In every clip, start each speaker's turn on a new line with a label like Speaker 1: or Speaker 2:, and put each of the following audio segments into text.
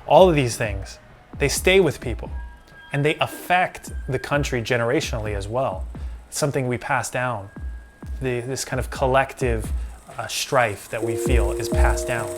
Speaker 1: All of these things, they stay with people and they affect the country generationally as well. It's something we pass down. This kind of collective strife that we feel is passed down.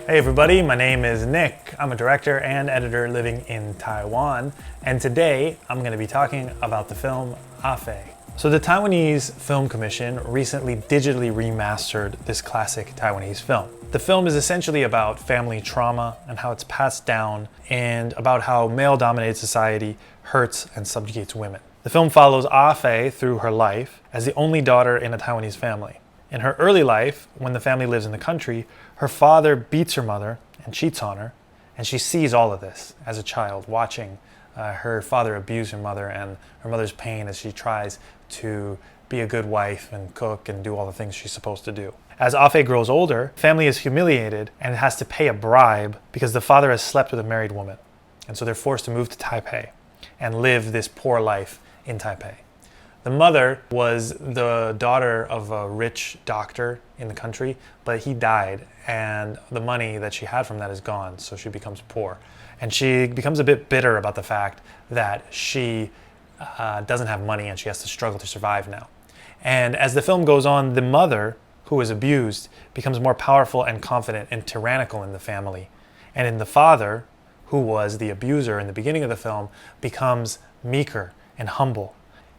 Speaker 1: Hey everybody, my name is Nick. I'm a director and editor living in Taiwan, and today I'm going to be talking about the film Ah Fei. So the Taiwanese Film Commission recently digitally remastered this classic Taiwanese film. The film is essentially about family trauma and how it's passed down, and about how male-dominated society hurts and subjugates women. The film follows Ah Fei through her life as the only daughter in a Taiwanese family. In her early life, when the family lives in the country, her father beats her mother and cheats on her, and she sees all of this as a child, watching her father abuse her mother and her mother's pain as she tries to be a good wife and cook and do all the things she's supposed to do. As Ah Fei grows older, family is humiliated and has to pay a bribe because the father has slept with a married woman. And so they're forced to move to Taipei and live this poor life in Taipei. The mother was the daughter of a rich doctor in the country, but he died, and the money that she had from that is gone, so she becomes poor. And she becomes a bit bitter about the fact that she doesn't have money and she has to struggle to survive now. And as the film goes on, the mother, who is abused, becomes more powerful and confident and tyrannical in the family. And in the father, who was the abuser in the beginning of the film, becomes meeker and humble.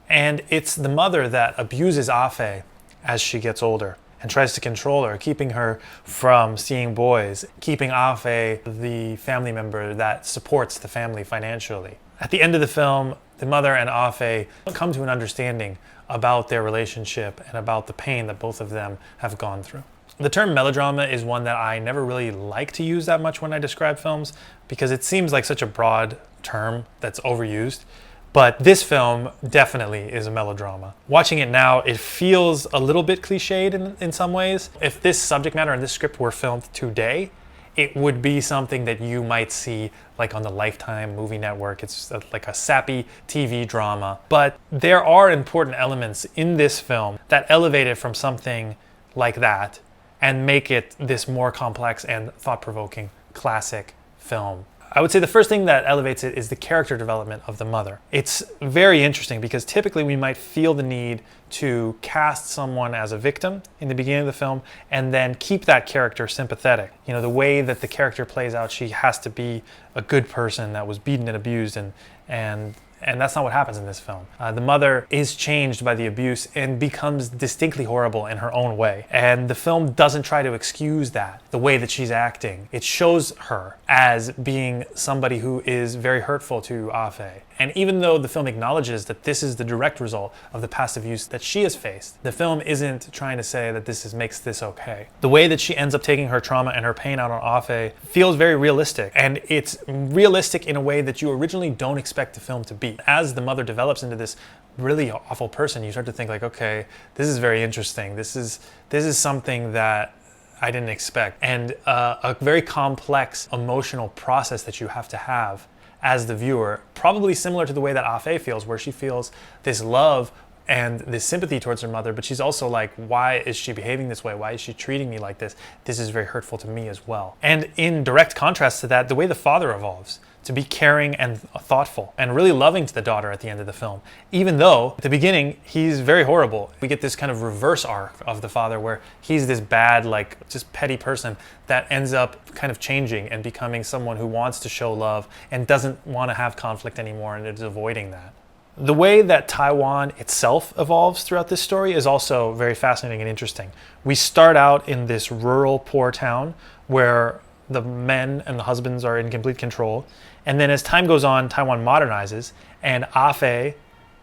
Speaker 1: And it's the mother that abuses Ah Fei as she gets older and tries to control her, keeping her from seeing boys, keeping Ah Fei the family member that supports the family financially. At the end of the film, the mother and Ah Fei come to an understanding about their relationship and about the pain that both of them have gone through. The term melodrama is one that I never really like to use that much when I describe films, because it seems like such a broad term that's overused. But this film definitely is a melodrama. Watching it now, it feels a little bit cliched in some ways. If this subject matter and this script were filmed today, it would be something that you might see like on the Lifetime movie network. It's like a sappy TV drama. But there are important elements in this film that elevate it from something like that and make it this more complex and thought-provoking classic film. I would say the first thing that elevates it is the character development of the mother. It's very interesting because typically we might feel the need to cast someone as a victim in the beginning of the film and then keep that character sympathetic. You know, the way that the character plays out, she has to be a good person that was beaten and abused, and that's not what happens in this film. The mother is changed by the abuse and becomes distinctly horrible in her own way. And the film doesn't try to excuse that, the way that she's acting. It shows her as being somebody who is very hurtful to Ah Fei. And even though the film acknowledges that this is the direct result of the past abuse that she has faced, the film isn't trying to say that makes this okay. The way that she ends up taking her trauma and her pain out on Ah Fei feels very realistic. And it's realistic in a way that you originally don't expect the film to be. As the mother develops into this really awful person, you start to think like, okay, this is very interesting. This is something that I didn't expect. And a very complex emotional process that you have to have as the viewer, probably similar to the way that Ah Fei feels, where she feels this love and this sympathy towards her mother, but she's also like, why is she behaving this way? Why is she treating me like this? This is very hurtful to me as well. And in direct contrast to that, the way the father evolves to be caring and thoughtful and really loving to the daughter at the end of the film. Even though at the beginning, he's very horrible. We get this kind of reverse arc of the father where he's this bad, like just petty person that ends up kind of changing and becoming someone who wants to show love and doesn't want to have conflict anymore and is avoiding that. The way that Taiwan itself evolves throughout this story is also very fascinating and interesting. We start out in this rural, poor town where the men and the husbands are in complete control. And then as time goes on, Taiwan modernizes, and Ah Fei,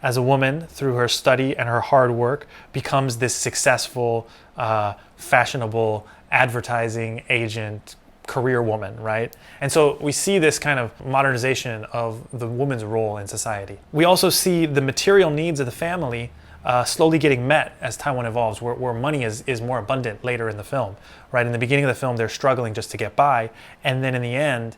Speaker 1: as a woman, through her study and her hard work, becomes this successful, fashionable advertising agent, career woman, right? And so we see this kind of modernization of the woman's role in society. We also see the material needs of the family slowly getting met as Taiwan evolves, where money is more abundant later in the film, right? In the beginning of the film, they're struggling just to get by, and then in the end,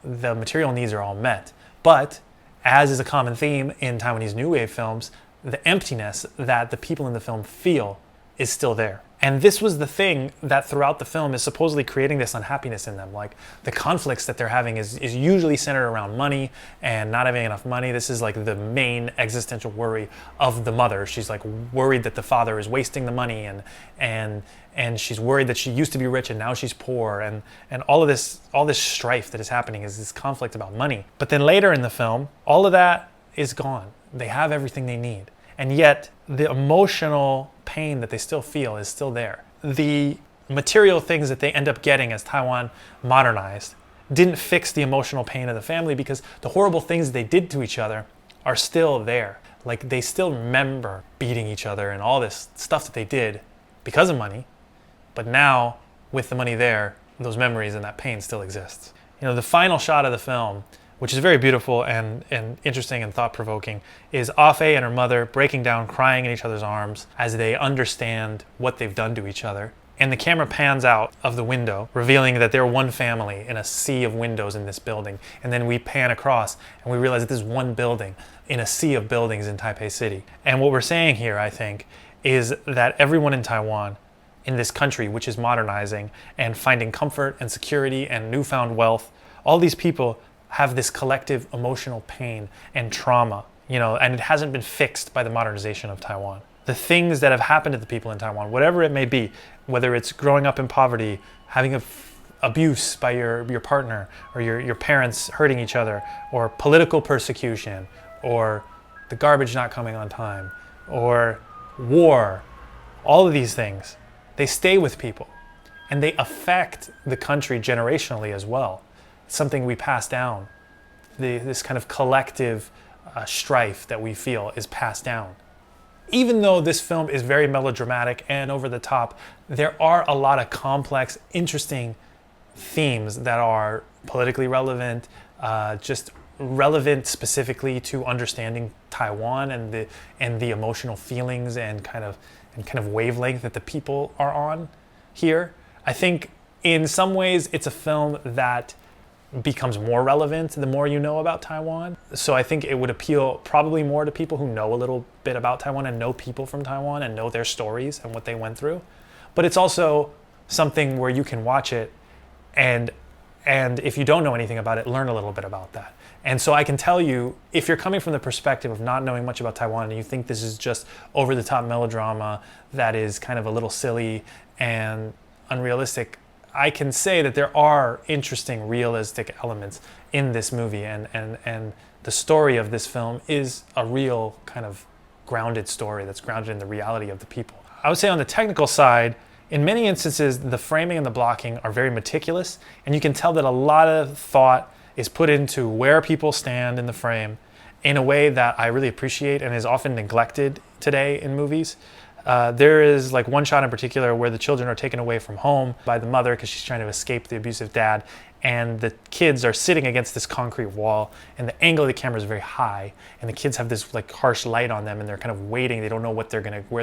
Speaker 1: the material needs are all met. But, as is a common theme in Taiwanese New Wave films, the emptiness that the people in the film feel is still there. And this was the thing that throughout the film is supposedly creating this unhappiness in them. Like the conflicts that they're having is usually centered around money and not having enough money. This is like the main existential worry of the mother. She's like worried that the father is wasting the money, and she's worried that she used to be rich and now she's poor, and all this strife that is happening is this conflict about money. But then later in the film, all of that is gone. They have everything they need. And yet the emotional pain that they still feel is still there. The material things that they end up getting as Taiwan modernized didn't fix the emotional pain of the family, because the horrible things they did to each other are still there. Like they still remember beating each other and all this stuff that they did because of money. But now with the money there, those memories and that pain still exists. You know, the final shot of the film, which is very beautiful and interesting and thought-provoking, is Ah Fei and her mother breaking down, crying in each other's arms as they understand what they've done to each other. And the camera pans out of the window, revealing that they're one family in a sea of windows in this building. And then we pan across and we realize that this is one building in a sea of buildings in Taipei City. And what we're saying here, I think, is that everyone in Taiwan, in this country, which is modernizing and finding comfort and security and newfound wealth, all these people have this collective emotional pain and trauma, you know, and it hasn't been fixed by the modernization of Taiwan. The things that have happened to the people in Taiwan, whatever it may be, whether it's growing up in poverty, having abuse by your partner, or your parents hurting each other, or political persecution, or the garbage not coming on time, or war, all of these things, they stay with people and they affect the country generationally as well. Something we pass down. This kind of collective strife that we feel is passed down. Even though this film is very melodramatic and over the top, there are a lot of complex, interesting themes that are politically relevant, just relevant specifically to understanding Taiwan and the emotional feelings and kind of wavelength that the people are on here. I think in some ways it's a film that becomes more relevant the more you know about Taiwan. So I think it would appeal probably more to people who know a little bit about Taiwan and know people from Taiwan and know their stories and what they went through. But it's also something where you can watch it and if you don't know anything about it, learn a little bit about that. And so I can tell you, if you're coming from the perspective of not knowing much about Taiwan and you think this is just over-the-top melodrama that is kind of a little silly and unrealistic, I can say that there are interesting, realistic elements in this movie, and the story of this film is a real kind of grounded story that's grounded in the reality of the people. I would say on the technical side, in many instances, the framing and the blocking are very meticulous, and you can tell that a lot of thought is put into where people stand in the frame in a way that I really appreciate and is often neglected today in movies. There is like one shot in particular where the children are taken away from home by the mother because she's trying to escape the abusive dad, and the kids are sitting against this concrete wall, and the angle of the camera is very high, and the kids have this like harsh light on them, and they're kind of waiting. They don't know where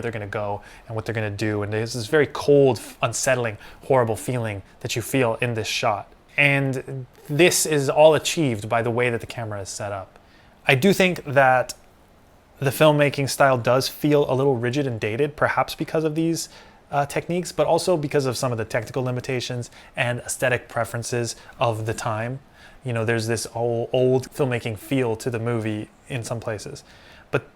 Speaker 1: they're gonna go and what they're gonna do, and there's this very cold, unsettling, horrible feeling that you feel in this shot. And this is all achieved by the way that the camera is set up. I do think that the filmmaking style does feel a little rigid and dated, perhaps because of these techniques, but also because of some of the technical limitations and aesthetic preferences of the time. You know, there's this old filmmaking feel to the movie in some places. But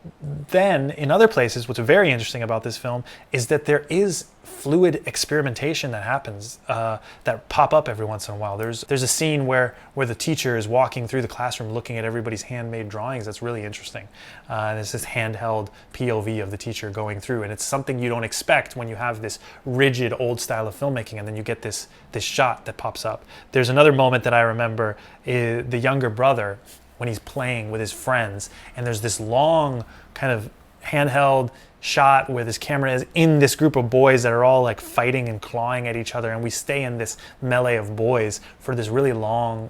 Speaker 1: then in other places, what's very interesting about this film is that there is fluid experimentation that happens, that pop up every once in a while. There's a scene where the teacher is walking through the classroom looking at everybody's handmade drawings. That's really interesting. And it's this handheld POV of the teacher going through, and it's something you don't expect when you have this rigid old style of filmmaking, and then you get this shot that pops up. There's another moment that I remember, the younger brother, when he's playing with his friends, and there's this long kind of handheld shot where this camera is in this group of boys that are all like fighting and clawing at each other, and we stay in this melee of boys for this really long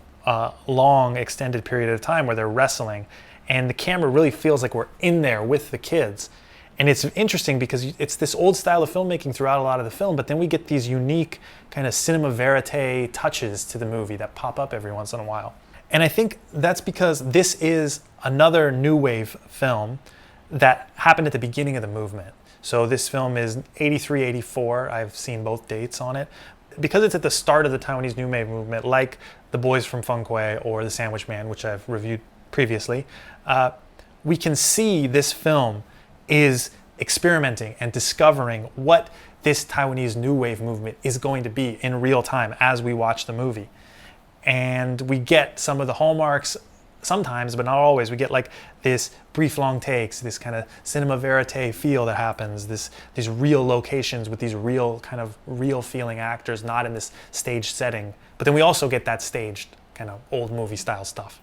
Speaker 1: extended period of time where they're wrestling, and the camera really feels like we're in there with the kids. And it's interesting because it's this old style of filmmaking throughout a lot of the film, but then we get these unique kind of cinema verite touches to the movie that pop up every once in a while. And I think that's because this is another new wave film that happened at the beginning of the movement. So this film is 83, 84. I've seen both dates on it. Because it's at the start of the Taiwanese New Wave movement, like The Boys from Feng Kuei or The Sandwich Man, which I've reviewed previously, we can see this film is experimenting and discovering what this Taiwanese New Wave movement is going to be in real time as we watch the movie. And we get some of the hallmarks sometimes, but not always. We get like this brief long takes, this kind of cinema verite feel that happens, these real locations with these real kind of real feeling actors, not in this staged setting. But then we also get that staged kind of old movie style stuff.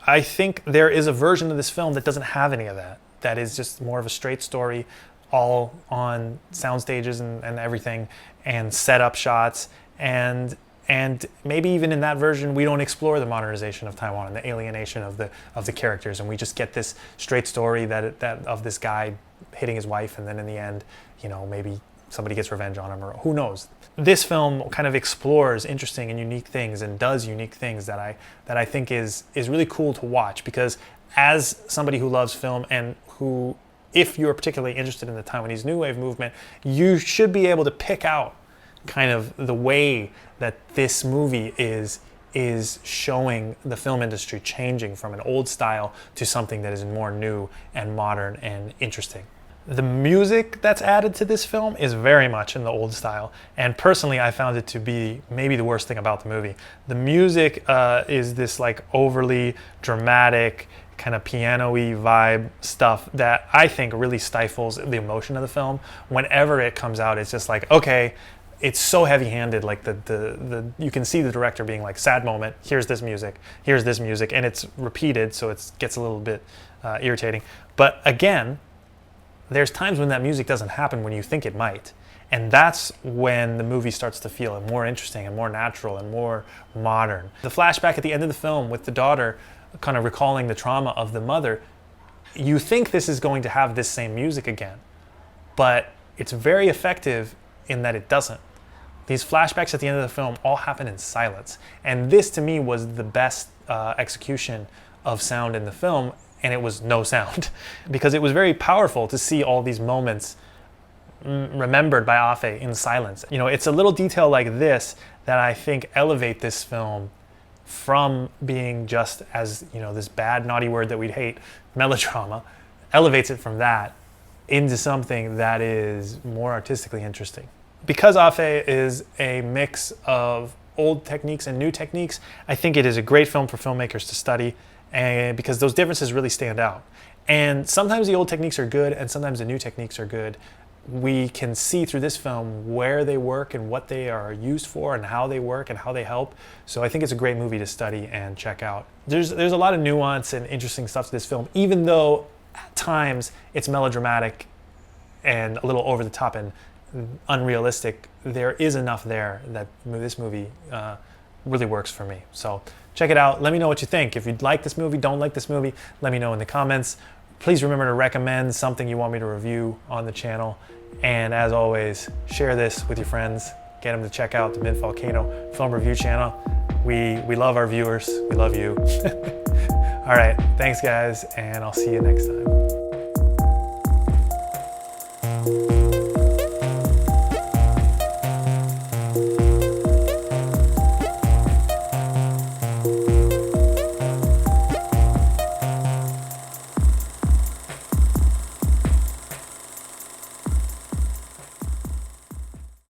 Speaker 1: I think there is a version of this film that doesn't have any of that. That is just more of a straight story, all on sound stages and everything, and setup shots, and maybe even in that version we don't explore the modernization of Taiwan and the alienation of the characters, and we just get this straight story that of this guy hitting his wife, and then in the end, you know, maybe somebody gets revenge on him, or who knows. This film kind of explores interesting and unique things and does unique things that I think is really cool to watch, because as somebody who loves film and who, if you're particularly interested in the Taiwanese New Wave movement, you should be able to pick out kind of the way that this movie is showing the film industry changing from an old style to something that is more new and modern and interesting. The music that's added to this film is very much in the old style, and personally I found it to be maybe the worst thing about the movie. The music is this like overly dramatic, kind of piano-y vibe stuff that I think really stifles the emotion of the film. Whenever it comes out, it's just like, okay, it's so heavy-handed, like you can see the director being like, sad moment, here's this music, and it's repeated, so it gets a little bit irritating. But again, there's times when that music doesn't happen when you think it might. And that's when the movie starts to feel more interesting and more natural and more modern. The flashback at the end of the film with the daughter kind of recalling the trauma of the mother, you think this is going to have this same music again, but it's very effective in that it doesn't. These flashbacks at the end of the film all happen in silence. And this to me was the best execution of sound in the film, and it was no sound, because it was very powerful to see all these moments remembered by Ah Fei in silence. You know, it's a little detail like this that I think elevate this film from being just, as you know, this bad naughty word that we'd hate, melodrama, elevates it from that into something that is more artistically interesting. Because Ah Fei is a mix of old techniques and new techniques, I think it is a great film for filmmakers to study, and because those differences really stand out. And sometimes the old techniques are good and sometimes the new techniques are good. We can see through this film where they work and what they are used for and how they work and how they help. So I think it's a great movie to study and check out. There's a lot of nuance and interesting stuff to this film, even though at times it's melodramatic and a little over the top and unrealistic. There is enough there that this movie really works for me. So check it out. Let me know what you think. If you like this movie, don't like this movie, let me know in the comments. Please remember to recommend something you want me to review on the channel. And as always, share this with your friends. Get them to check out the Volcano film review channel. We love our viewers. We love you. All right, thanks guys, and I'll see you next time.